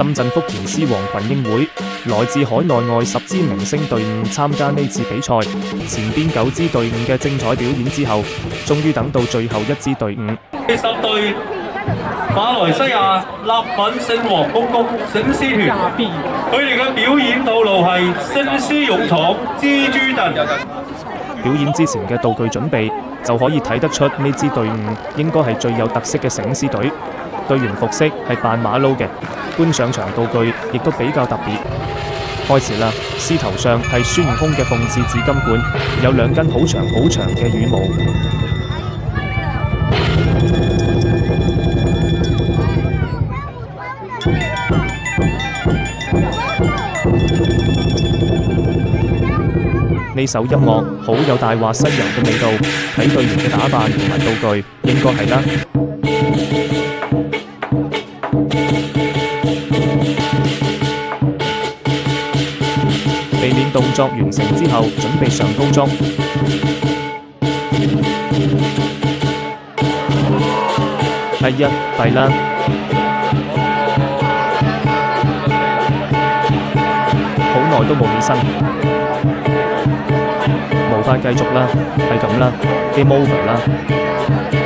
深圳福田獅王群英會，來自海內外10支明星隊伍參加呢次比賽。前邊9支隊伍嘅精彩表演之後，終於等到最後一支隊伍。10隊馬來西亞立品聖王公公醒獅團，佢哋嘅表演套路係星獅勇闖蜘蛛陣。表演之前嘅道具準備就可以睇得出呢支隊伍應該係最有特色嘅醒獅隊。隊員服飾係扮馬騮嘅，搬上場道具亦都比較特別。開始啦，獅頭上係孫悟空嘅鳳翅紫金冠，有2根好長嘅羽毛。呢首音樂好有大話西遊嘅味道，睇隊員嘅打扮同埋道具，應該係啦。避免動作完成之後，準備上高中。哎呀，弊啦！好耐都冇起身，無法繼續啦，係咁啦，Game over啦。